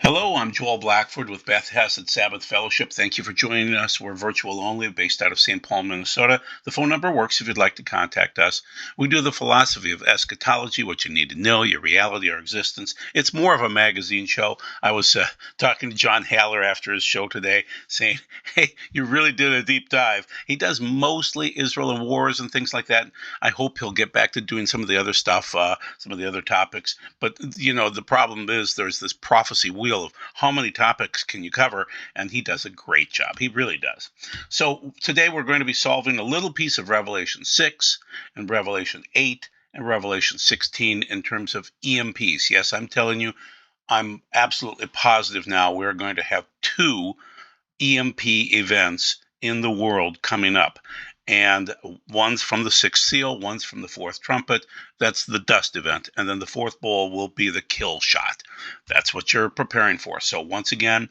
Hello, I'm Joel Blackford with Beth Hesed Sabbath Fellowship. Thank you for joining us. We're virtual only, based out of St. Paul, Minnesota. The phone number works if you'd like to contact us. We do the philosophy of eschatology, what you need to know, your reality, our existence. It's more of a magazine show. I was talking to John Haller after his show today, saying, hey, you really did a deep dive. He does mostly Israel and wars and things like that. I hope he'll get back to doing some of the other stuff, some of the other topics. But, the problem is there's this prophecy wheel of how many topics can you cover, and he does a great job. He really does. So today we're going to be solving a little piece of Revelation 6 and Revelation 8 and Revelation 16 in terms of EMPs. Yes, I'm telling you, I'm absolutely positive now we're going to have two EMP events in the world coming up. And one's from the sixth seal, one's from the fourth trumpet. That's the dust event. And then the fourth bowl will be the kill shot. That's what you're preparing for. So once again,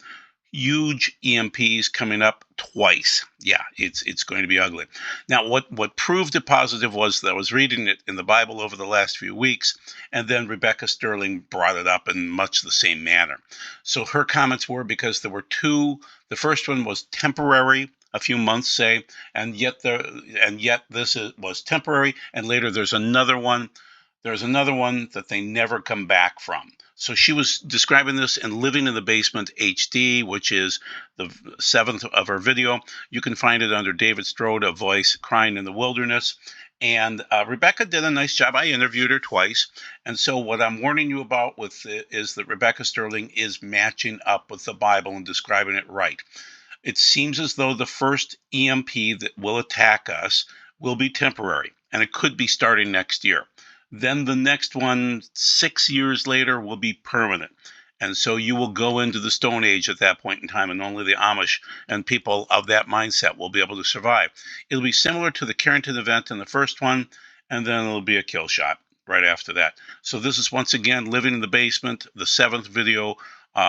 huge EMPs coming up twice. Yeah, it's going to be ugly. Now, what proved it positive was that I was reading it in the Bible over the last few weeks, and then Rebecca Sterling brought it up in much the same manner. So her comments were because there were two. The first one was temporary, a few months, say, and yet was temporary, and later there's another one. There's another one that they never come back from. So she was describing this in Living in the Basement HD, which is the seventh of her video. You can find it under David Strode, A Voice Crying in the Wilderness. And Rebecca did a nice job. I interviewed her twice. And so what I'm warning you about is that Rebecca Sterling is matching up with the Bible and describing it right. It seems as though the first EMP that will attack us will be temporary, and it could be starting next year. Then the next one, 6 years later, will be permanent. And so you will go into the Stone Age at that point in time, and only the Amish and people of that mindset will be able to survive. It'll be similar to the Carrington event in the first one, and then it'll be a kill shot right after that. So this is, once again, Living in the Basement, the seventh video.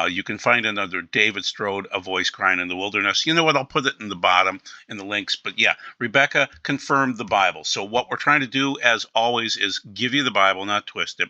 You can find it under David Strode, A Voice Crying in the Wilderness. You know what? I'll put it in the bottom in the links. But yeah, Rebecca confirmed the Bible. So what we're trying to do, as always, is give you the Bible, not twist it.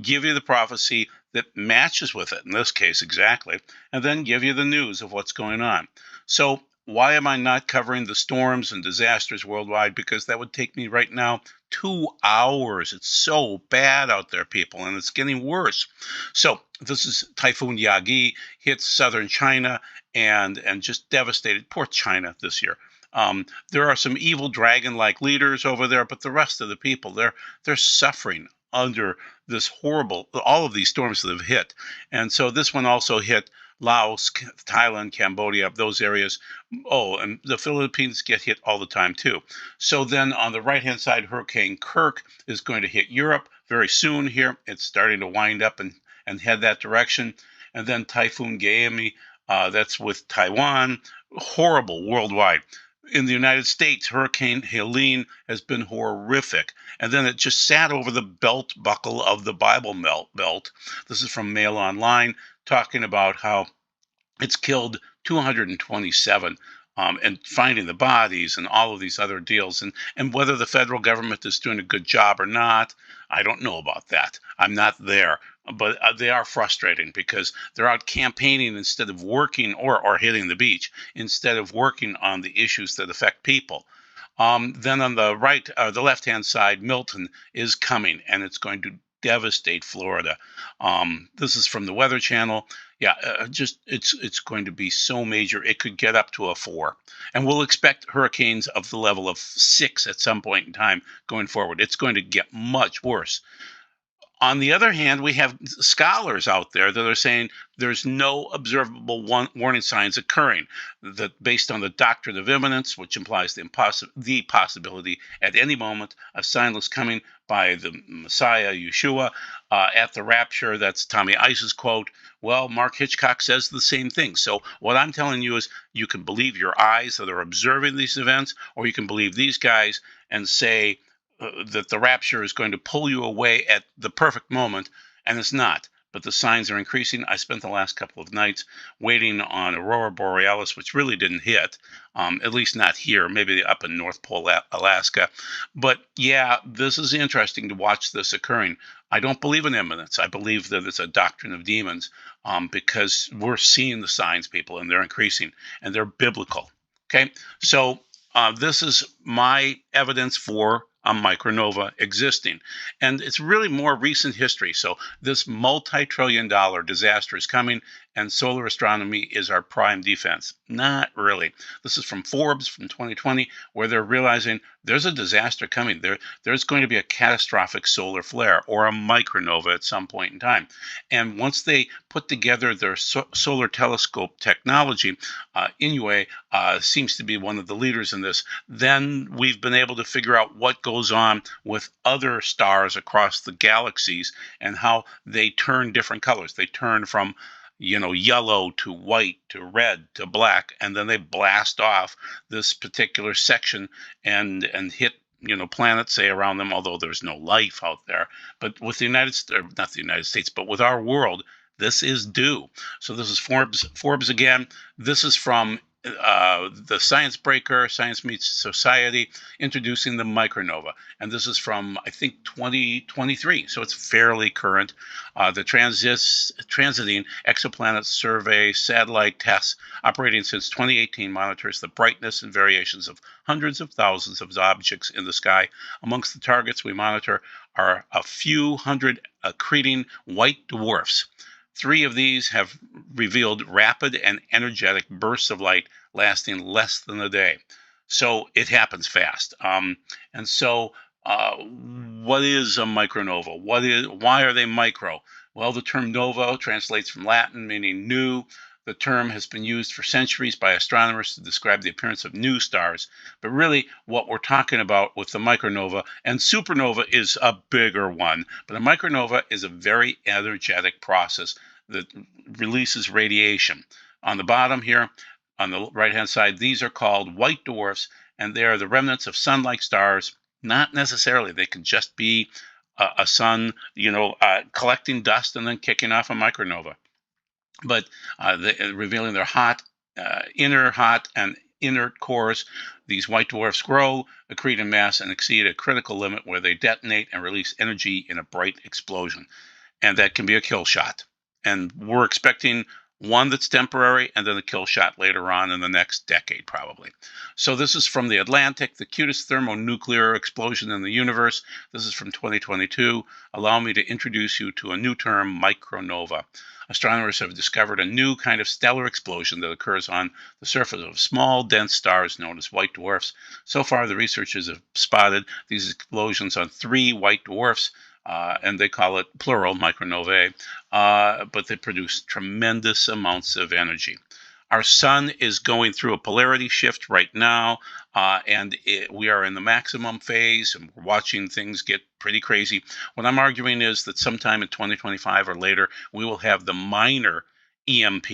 Give you the prophecy that matches with it, in this case, exactly. And then give you the news of what's going on. So why am I not covering the storms and disasters worldwide? Because that would take me right now 2 hours. It's so bad out there, people, and it's getting worse. So this is Typhoon Yagi, hits southern China and just devastated poor China this year. There are some evil dragon-like leaders over there, but the rest of the people, they're suffering under this horrible, all of these storms that have hit. And so this one also hit Laos, Thailand, Cambodia, those areas. Oh, and the Philippines get hit all the time too. So then on the right-hand side, Hurricane Kirk is going to hit Europe very soon here. It's starting to wind up and head that direction. And then Typhoon Gaemi, that's with Taiwan. Horrible worldwide. In the United States, Hurricane Helene has been horrific. And then it just sat over the belt buckle of the Bible belt. This is from Mail Online, talking about how it's killed 227 and finding the bodies and all of these other deals. And whether the federal government is doing a good job or not, I don't know about that. I'm not there. But they are frustrating because they're out campaigning instead of working or hitting the beach, instead of working on the issues that affect people. Then on the right, the left-hand side, Milton is coming, and it's going to devastate Florida. This is from the Weather Channel. Yeah, it's going to be so major. It could get up to a 4, and we'll expect hurricanes of the level of 6 at some point in time going forward. It's going to get much worse. On the other hand, we have scholars out there that are saying there's no observable warning signs occurring, that based on the doctrine of imminence, which implies the possibility at any moment of signless coming by the Messiah, Yeshua, at the rapture. That's Tommy Ice's quote. Well, Mark Hitchcock says the same thing. So what I'm telling you is you can believe your eyes that are observing these events, or you can believe these guys and say, that the rapture is going to pull you away at the perfect moment, and it's not. But the signs are increasing. I spent the last couple of nights waiting on Aurora Borealis, which really didn't hit, at least not here, maybe up in North Pole, Alaska. But yeah, this is interesting to watch this occurring. I don't believe in imminence. I believe that it's a doctrine of demons. because we're seeing the signs, people, and they're increasing, and they're biblical. Okay, so this is my evidence for a micronova existing, and it's really more recent history. So this multi-trillion-dollar disaster is coming, and solar astronomy is our prime defense. Not really. This is from Forbes from 2020, where they're realizing there's a disaster coming. There's going to be a catastrophic solar flare or a micronova at some point in time. And once they put together their solar telescope technology, Inouye seems to be one of the leaders in this. Then we've been able to figure out what goes on with other stars across the galaxies and how they turn different colors. They turn from yellow to white to red to black, and then they blast off this particular section and hit planets, say, around them, although there's no life out there. But with the United States, not the United States, but with our world, this is due. So this is Forbes again. This is from the Science Breaker, Science Meets Society, introducing the micronova. And this is from, I think, 2023. So it's fairly current. The Transiting Exoplanet Survey satellite tests operating since 2018 monitors the brightness and variations of hundreds of thousands of objects in the sky. Amongst the targets we monitor are a few hundred accreting white dwarfs. 3 of these have revealed rapid and energetic bursts of light lasting less than a day. So it happens fast. And so what is a micronova? Why are they micro? Well, the term nova translates from Latin, meaning new. The term has been used for centuries by astronomers to describe the appearance of new stars. But really, what we're talking about with the micronova, and supernova is a bigger one, but a micronova is a very energetic process that releases radiation. On the bottom here, on the right-hand side, these are called white dwarfs, and they are the remnants of sun-like stars. Not necessarily. They could just be a sun, collecting dust and then kicking off a micronova. But revealing their inner hot and inert cores, these white dwarfs grow, accrete in mass, and exceed a critical limit where they detonate and release energy in a bright explosion. And that can be a kill shot. And we're expecting one that's temporary and then a kill shot later on in the next decade, probably. So this is from The Atlantic, the cutest thermonuclear explosion in the universe. This is from 2022. Allow me to introduce you to a new term, micronova. Astronomers have discovered a new kind of stellar explosion that occurs on the surface of small, dense stars known as white dwarfs. So far, the researchers have spotted these explosions on 3 white dwarfs, and they call it plural micronovae, but they produce tremendous amounts of energy. Our sun is going through a polarity shift right now, and we are in the maximum phase, and we're watching things get pretty crazy. What I'm arguing is that sometime in 2025 or later, we will have the minor EMP,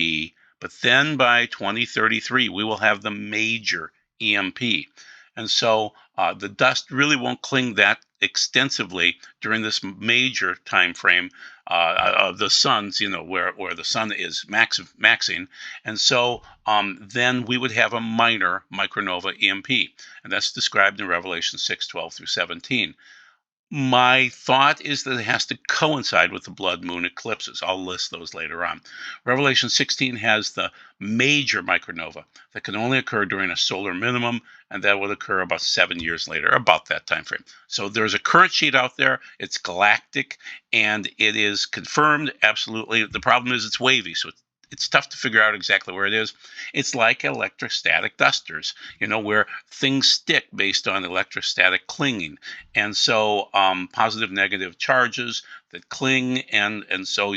but then by 2033, we will have the major EMP. And so the dust really won't cling that extensively during this major time frame of the sun's, where the sun is maxing. And so then we would have a minor micronova EMP. And that's described in Revelation 6:12 through 17. My thought is that it has to coincide with the blood moon eclipses. I'll list those later on. Revelation 16 has the major micronova that can only occur during a solar minimum, and that would occur about 7 years later, about that time frame. So there's a current sheet out there. It's galactic, and it is confirmed absolutely. The problem is it's wavy, so it's tough to figure out exactly where it is. It's like electrostatic dusters, where things stick based on electrostatic clinging. And so positive, negative charges that cling, and so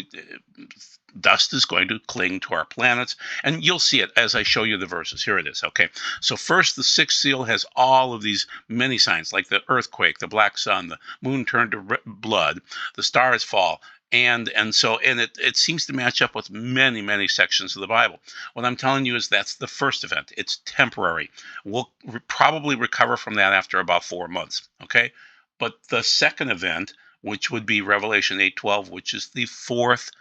dust is going to cling to our planets. And you'll see it as I show you the verses. Here it is. Okay. So first, the 6th seal has all of these many signs, like the earthquake, the black sun, the moon turned to blood, the stars fall. And it seems to match up with many, many sections of the Bible. What I'm telling you is that's the first event. It's temporary. We'll probably recover from that after about 4 months, okay? But the second event, which would be Revelation 8:12, which is the 4th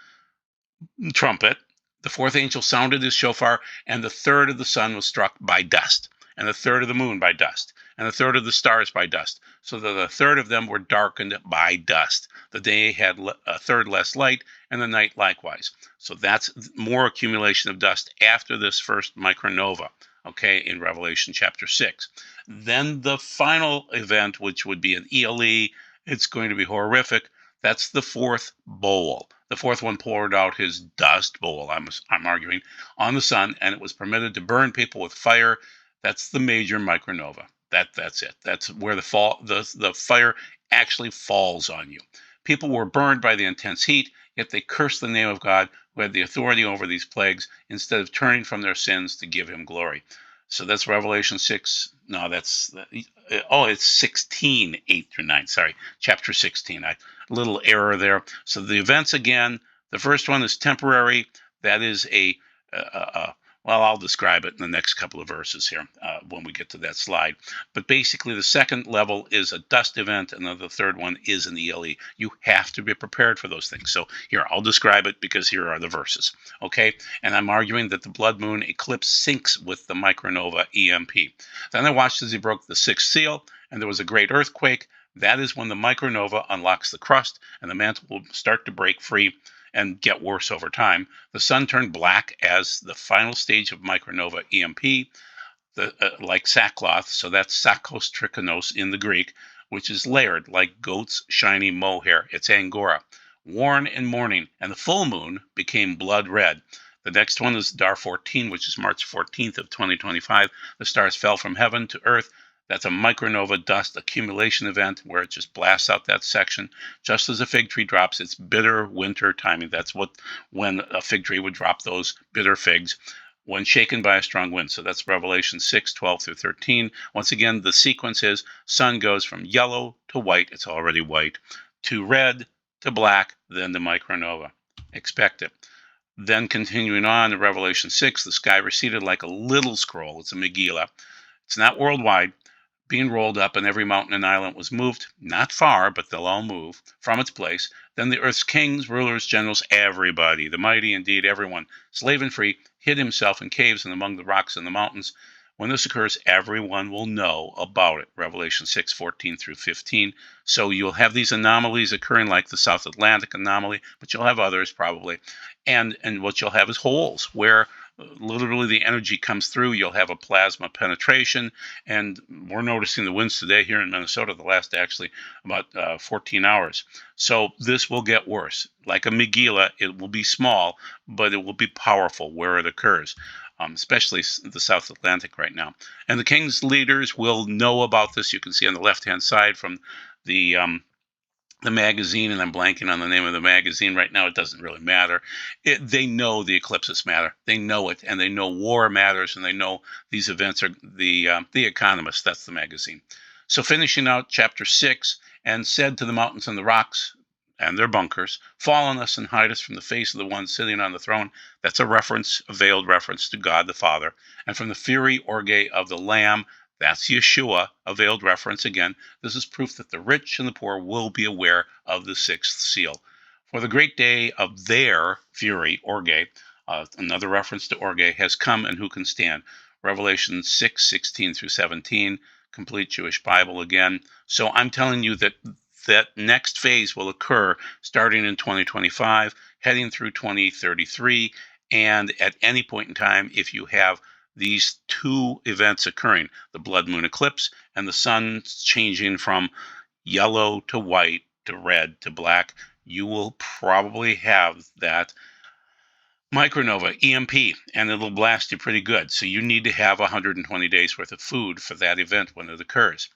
trumpet, the 4th angel sounded his shofar, and the 3rd of the sun was struck by dust, and the 3rd of the moon by dust. and a third of the stars by dust, so that a third of them were darkened by dust. The day had a third less light, and the night likewise. So that's more accumulation of dust after this first micronova, okay, in Revelation chapter 6. Then the final event, which would be an ELE, it's going to be horrific. That's the fourth bowl. The fourth one poured out his dust bowl, I'm arguing, on the sun, and it was permitted to burn people with fire. That's the major micronova. That's it. That's where the fire actually falls on you. People were burned by the intense heat, yet they cursed the name of God, who had the authority over these plagues, instead of turning from their sins to give him glory. So that's Revelation 6. No, it's 16, 8 through 9. Sorry, chapter 16. A little error there. So the events again, the first one is temporary. That is well, I'll describe it in the next couple of verses here when we get to that slide. But basically, the second level is a dust event, and then the third one is an ELE. You have to be prepared for those things. So here, I'll describe it because here are the verses, okay? And I'm arguing that the blood moon eclipse syncs with the micronova EMP. Then I watched as he broke the sixth seal, and there was a great earthquake. That is when the micronova unlocks the crust, and the mantle will start to break free and get worse over time. The sun turned black as the final stage of micronova EMP, like sackcloth, so that's sakos trichonos in the Greek, which is layered like goat's shiny mohair. It's angora, worn in mourning, and the full moon became blood red. The next one is Dar 14, which is March 14th of 2025. The stars fell from heaven to earth. That's a micronova dust accumulation event where it just blasts out that section. Just as a fig tree drops its bitter winter timing. That's when a fig tree would drop those bitter figs when shaken by a strong wind. So that's Revelation 6, 12 through 13. Once again, the sequence is sun goes from yellow to white. It's already white. To red to black, then the micronova. Expect it. Then continuing on to Revelation 6, the sky receded like a little scroll. It's a Megillah. It's not worldwide. Being rolled up, and every mountain and island was moved, not far, but they'll all move, from its place. Then the earth's kings, rulers, generals, everybody, the mighty, indeed everyone, slave and free, hid himself in caves and among the rocks and the mountains. When this occurs, everyone will know about it. Revelation 6, 14 through 15. So you'll have these anomalies occurring like the South Atlantic anomaly, but you'll have others probably. And what you'll have is holes where literally the energy comes through. You'll have a plasma penetration, and we're noticing the winds today here in Minnesota, the last actually about 14 hours. So this will get worse. Like a Megillah, it will be small, but it will be powerful where it occurs, especially the South Atlantic right now. And the king's leaders will know about this. You can see on the left-hand side from the magazine, and I'm blanking on the name of the magazine right now. It doesn't really matter. They know the eclipses matter. They know it, and they know war matters, and they know these events are the Economist. That's the magazine. So finishing out chapter 6, and said to the mountains and the rocks and their bunkers, fall on us and hide us from the face of the one sitting on the throne. That's a veiled reference to God the Father, and from the fury orge of the Lamb. That's Yeshua, a veiled reference again. This is proof that the rich and the poor will be aware of the sixth seal. For the great day of their fury, orge, another reference to orge, has come, and who can stand? Revelation 6, 16 through 17, complete Jewish Bible again. So I'm telling you that next phase will occur starting in 2025, heading through 2033, and at any point in time, if you have these two events occurring, the blood moon eclipse and the sun changing from yellow to white to red to black, you will probably have that micronova, EMP, and it'll blast you pretty good. So you need to have 120 days worth of food for that event when it occurs.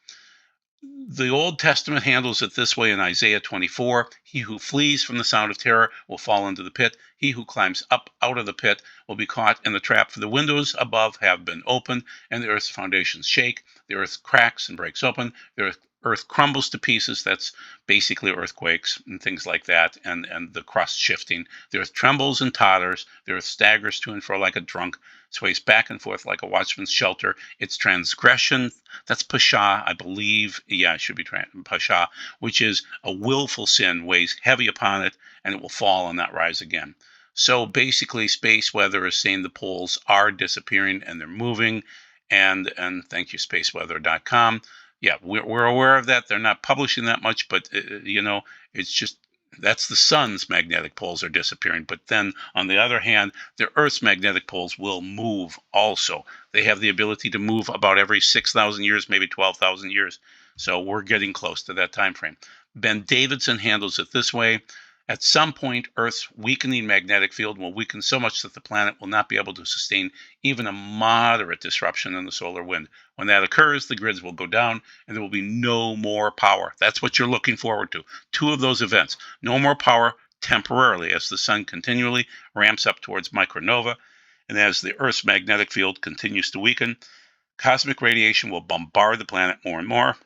The Old Testament handles it this way in Isaiah 24. He who flees from the sound of terror will fall into the pit. He who climbs up out of the pit will be caught in the trap, for the windows above have been opened, and the earth's foundations shake. The earth cracks and breaks open. The earth crumbles to pieces. That's basically earthquakes and things like that, and the crust shifting. The earth trembles and totters. The earth staggers to and fro like a drunk, sways back and forth like a watchman's shelter. Its transgression, that's pasha, I believe. Yeah, it should be pasha, which is a willful sin, weighs heavy upon it, and it will fall and not rise again. So basically, space weather is saying the poles are disappearing and they're moving, and thank you, spaceweather.com. Yeah, we're aware of that. They're not publishing that much, but it's just that's the sun's magnetic poles are disappearing. But then on the other hand, the Earth's magnetic poles will move also. They have the ability to move about every 6,000 years, maybe 12,000 years. So we're getting close to that time frame. Ben Davidson handles it this way. At some point, Earth's weakening magnetic field will weaken so much that the planet will not be able to sustain even a moderate disruption in the solar wind. When that occurs, the grids will go down and there will be no more power. That's what you're looking forward to. Two of those events. No more power temporarily as the sun continually ramps up towards micronova, and as the Earth's magnetic field continues to weaken, cosmic radiation will bombard the planet more and more.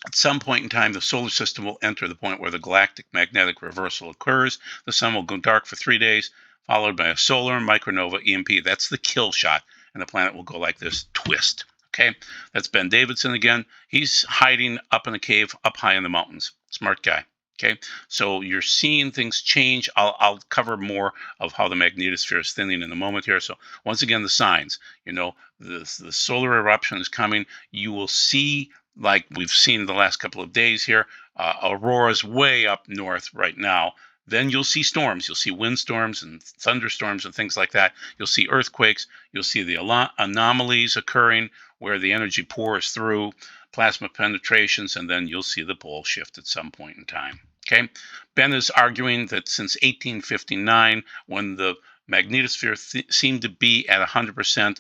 At some point in time, the solar system will enter the point where the galactic magnetic reversal occurs. The sun will go dark for 3 days, followed by a solar micronova EMP. That's the kill shot, and the planet will go like this, twist. Okay, that's Ben Davidson again. He's hiding up in a cave up high in the mountains. Smart guy. Okay, so you're seeing things change. I'll cover more of how the magnetosphere is thinning in a moment here. So once again, the signs. The solar eruption is coming. You will see, like we've seen the last couple of days here, aurora's way up north right now. Then you'll see storms. You'll see windstorms and thunderstorms and things like that. You'll see earthquakes. You'll see the anomalies occurring where the energy pours through, plasma penetrations, and then you'll see the pole shift at some point in time. Okay, Ben is arguing that since 1859, when the magnetosphere seemed to be at 100%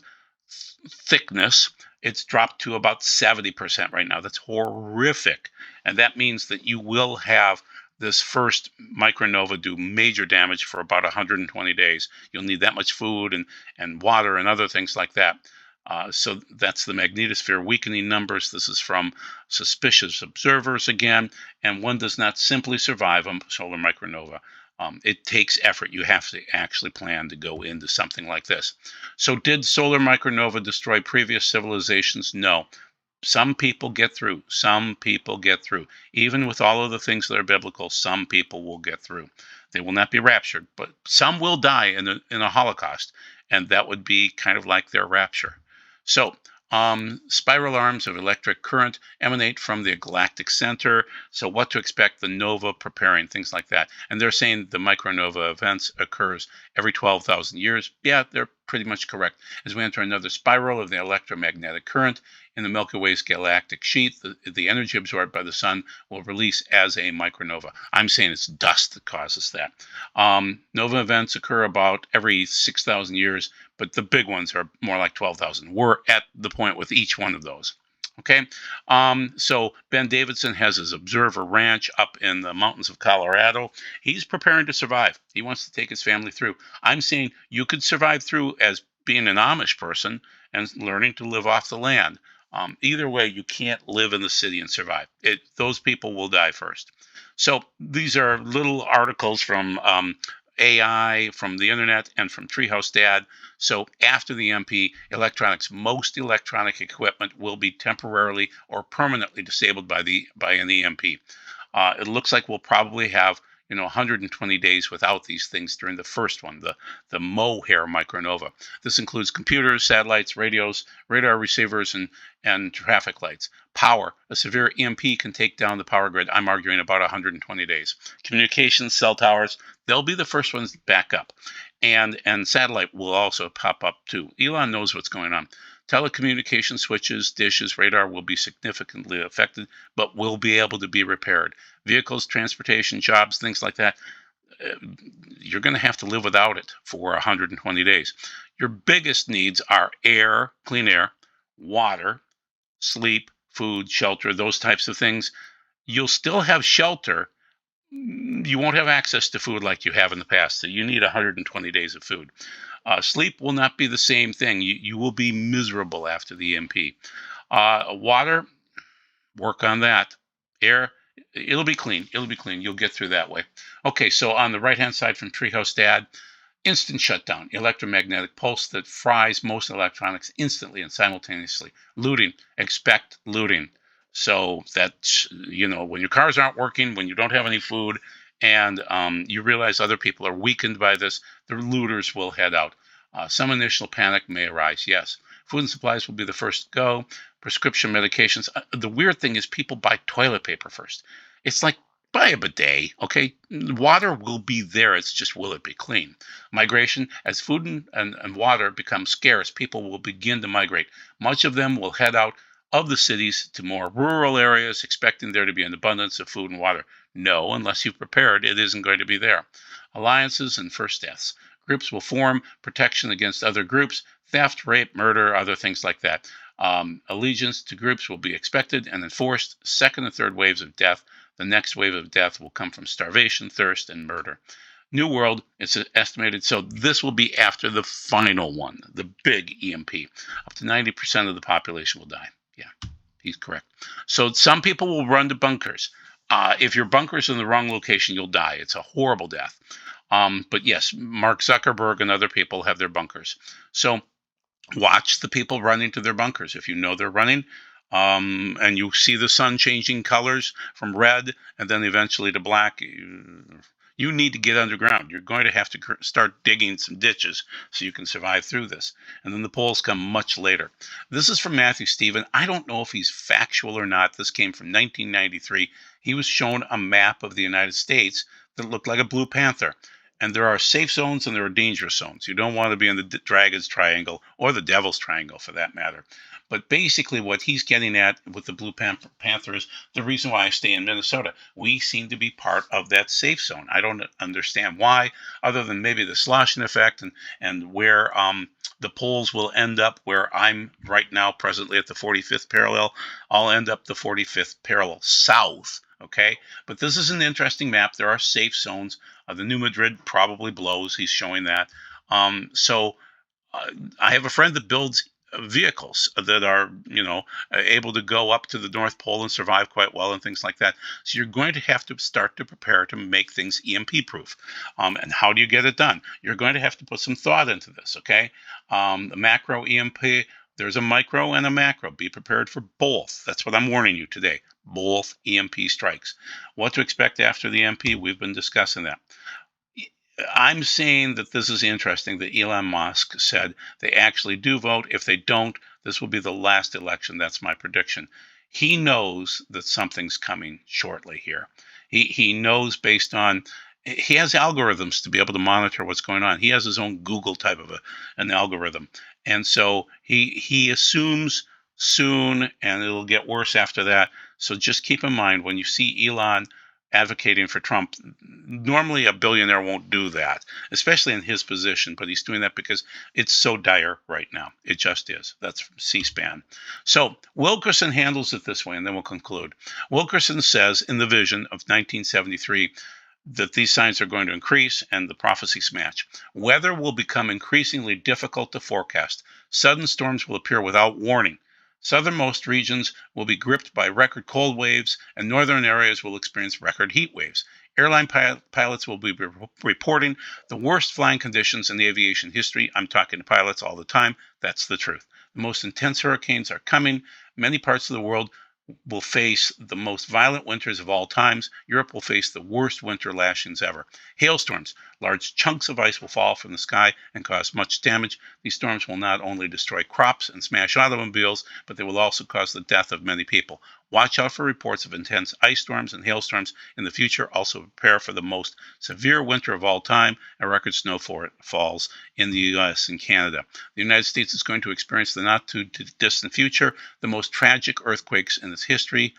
thickness, it's dropped to about 70% right now. That's horrific. And that means that you will have this first micronova do major damage for about 120 days. You'll need that much food and water and other things like that. So that's the magnetosphere weakening numbers. This is from suspicious observers again, and one does not simply survive a solar micronova. It takes effort. You have to actually plan to go into something like this. So did solar micronova destroy previous civilizations? No. Some people get through. Some people get through. Even with all of the things that are biblical, some people will get through. They will not be raptured, but some will die in a Holocaust, and that would be kind of like their rapture. So spiral arms of electric current emanate from the galactic center. So what to expect, the nova preparing, things like that. And they're saying the micronova events occurs every 12,000 years. Yeah, they're pretty much correct. As we enter another spiral of the electromagnetic current in the Milky Way's galactic sheath, the energy absorbed by the sun will release as a micronova. I'm saying it's dust that causes that. Nova events occur about every 6,000 years, but the big ones are more like 12,000. We're at the point with each one of those. Okay, so Ben Davidson has his observer ranch up in the mountains of Colorado. He's preparing to survive. He wants to take his family through. I'm saying you could survive through as being an Amish person and learning to live off the land. Either way, you can't live in the city and survive. Those people will die first. So these are little articles from AI, from the internet, and from Treehouse Dad. So after the MP, most electronic equipment will be temporarily or permanently disabled by an EMP. It looks like we'll probably have 120 days without these things during the first one, the mohair micronova. This includes computers, satellites, radios, radar receivers, and traffic lights. Power. A severe EMP can take down the power grid. I'm arguing about 120 days. Communications, cell towers, they'll be the first ones back up. And satellite will also pop up too. Elon knows what's going on. Telecommunication switches, dishes, radar will be significantly affected, but will be able to be repaired. Vehicles, transportation, jobs, things like that, you're going to have to live without it for 120 days. Your biggest needs are air, clean air, water, sleep, food, shelter, those types of things. You'll still have shelter. You won't have access to food like you have in the past, so you need 120 days of food. Sleep will not be the same thing. You will be miserable after the EMP. Water, work on that. Air, it'll be clean. It'll be clean. You'll get through that way. Okay, so on the right-hand side from Treehouse Dad, instant shutdown, electromagnetic pulse that fries most electronics instantly and simultaneously. Looting, expect looting. So that's, when your cars aren't working, when you don't have any food, and you realize other people are weakened by this, the looters will head out. Some initial panic may arise, yes. Food and supplies will be the first to go. Prescription medications. The weird thing is people buy toilet paper first. It's like, buy a bidet, okay? Water will be there. It's just, will it be clean? Migration, as food and water become scarce, people will begin to migrate. Much of them will head out of the cities to more rural areas, expecting there to be an abundance of food and water. No, unless you've prepared, it isn't going to be there. Alliances and first deaths. Groups will form protection against other groups, theft, rape, murder, other things like that. Allegiance to groups will be expected and enforced. Second and third waves of death. The next wave of death will come from starvation, thirst, and murder. New World, it's estimated, so this will be after the final one, the big EMP. Up to 90% of the population will die. Yeah, he's correct. So some people will run to bunkers. If your bunker's in the wrong location, you'll die. It's a horrible death. But yes, Mark Zuckerberg and other people have their bunkers. So watch the people running to their bunkers. If you know they're running, and you see the sun changing colors from red and then eventually to black, you need to get underground. You're going to have to start digging some ditches so you can survive through this. And then the polls come much later. This is from Matthew Stephen. I don't know if he's factual or not. This came from 1993. He was shown a map of the United States that looked like a blue panther. And there are safe zones and there are dangerous zones. You don't want to be in the Dragon's Triangle or the Devil's Triangle for that matter. But basically what he's getting at with the Blue Panther is the reason why I stay in Minnesota. We seem to be part of that safe zone. I don't understand why, other than maybe the sloshing effect and where the polls will end up where I'm right now presently at the 45th parallel. I'll end up the 45th parallel south. Okay, but this is an interesting map. There are safe zones. The New Madrid probably blows. He's showing that. So I have a friend that builds vehicles that are, able to go up to the North Pole and survive quite well and things like that. So you're going to have to start to prepare to make things EMP proof. And how do you get it done? You're going to have to put some thought into this, okay? The macro EMP, there's a micro and a macro. Be prepared for both. That's what I'm warning you today. Both EMP strikes. What to expect after the EMP, we've been discussing that. I'm saying that this is interesting that Elon Musk said they actually do vote. If they don't, this will be the last election. That's my prediction. He knows that something's coming shortly here. He knows based on, he has algorithms to be able to monitor what's going on. He has his own Google type of an algorithm. And so he assumes soon, and it'll get worse after that. So just keep in mind when you see Elon advocating for Trump, normally a billionaire won't do that, especially in his position, but he's doing that because it's so dire right now. It just is. That's from C-SPAN. So Wilkerson handles it this way, and then we'll conclude. Wilkerson says in the vision of 1973 that these signs are going to increase and the prophecies match. Weather will become increasingly difficult to forecast. Sudden storms will appear without warning. Southernmost regions will be gripped by record cold waves, and northern areas will experience record heat waves. Airline pilots will be reporting the worst flying conditions in the aviation history. I'm talking to pilots all the time. That's the truth. The most intense hurricanes are coming. Many parts of the world will face the most violent winters of all times. Europe will face the worst winter lashings ever. Hailstorms. Large chunks of ice will fall from the sky and cause much damage. These storms will not only destroy crops and smash automobiles, but they will also cause the death of many people. Watch out for reports of intense ice storms and hailstorms in the future. Also prepare for the most severe winter of all time and record snowfalls in the U.S. and Canada. The United States is going to experience the not too distant future the most tragic earthquakes in its history.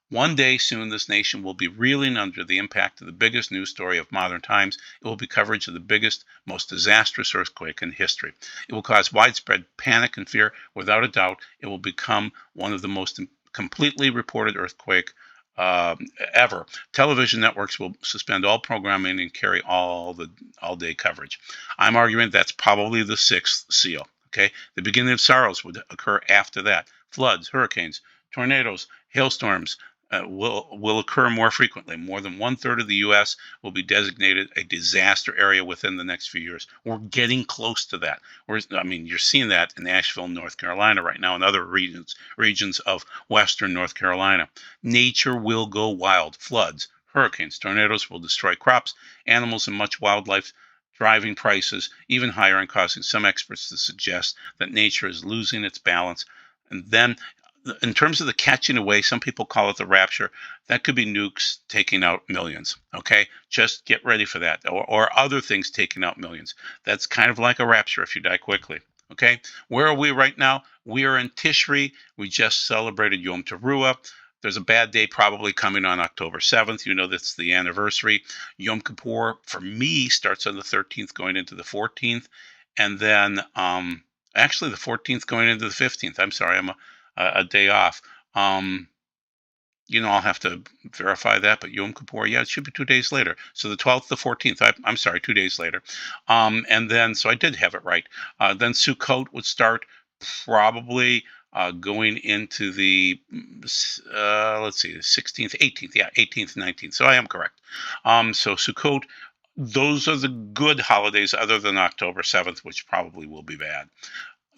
One day soon, this nation will be reeling under the impact of the biggest news story of modern times. It will be coverage of the biggest, most disastrous earthquake in history. It will cause widespread panic and fear. Without a doubt, it will become one of the most completely reported earthquake ever. Television networks will suspend all programming and carry all-day coverage. I'm arguing that's probably the sixth seal. Okay, the beginning of sorrows would occur after that. Floods, hurricanes, tornadoes, hailstorms will occur more frequently. More than 1/3 of the U.S. will be designated a disaster area within the next few years. We're getting close to that. You're seeing that in Asheville, North Carolina right now, and other regions of western North Carolina. Nature will go wild. Floods, hurricanes, tornadoes will destroy crops, animals, and much wildlife. driving prices even higher and causing some experts to suggest that nature is losing its balance. And then, in terms of the catching away, some people call it the rapture. That could be nukes taking out millions. Okay, just get ready for that, or other things taking out millions. That's kind of like a rapture if you die quickly. Okay, where are we right now? We are in Tishri. We just celebrated Yom Teruah. There's a bad day probably coming on October 7th. You know, that's the anniversary. Yom Kippur, for me, starts on the 13th going into the 14th. And then, actually, the 14th going into the 15th. I'm sorry, I'm a day off. I'll have to verify that, but Yom Kippur, yeah, it should be 2 days later. So the 12th, the 14th, I'm sorry, 2 days later. And then, so I did have it right. Then Sukkot would start probably going into the, let's see, the 16th, 18th, yeah, 18th, 19th. So I am correct. So Sukkot, those are the good holidays other than October 7th, which probably will be bad.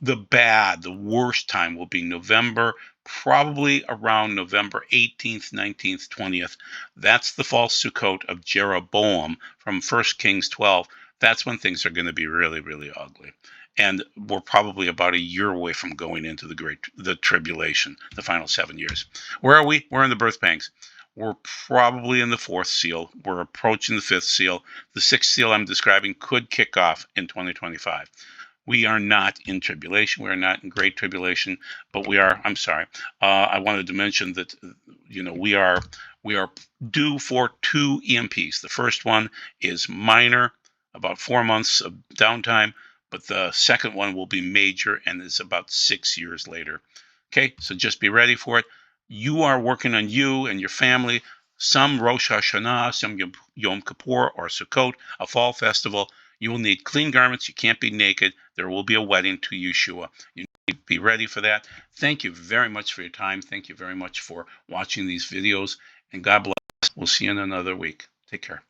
The worst time will be November, probably around November 18th, 19th, 20th. That's the false Sukkot of Jeroboam from 1 Kings 12. That's when things are going to be really, really ugly. And we're probably about a year away from going into the tribulation, the final 7 years. Where are we? We're in the birth pangs. We're probably in the fourth seal. We're approaching the fifth seal. The sixth seal I'm describing could kick off in 2025. We are not in tribulation. We are not in great tribulation, but we are. I'm sorry. I wanted to mention that we are due for 2 EMPs. The first one is minor, about 4 months of downtime, but the second one will be major and is about 6 years later. Okay, so just be ready for it. You are working on you and your family. Some Rosh Hashanah, some Yom Kippur or Sukkot, a fall festival. You will need clean garments. You can't be naked. There will be a wedding to Yeshua. You need to be ready for that. Thank you very much for your time. Thank you very much for watching these videos. And God bless. We'll see you in another week. Take care.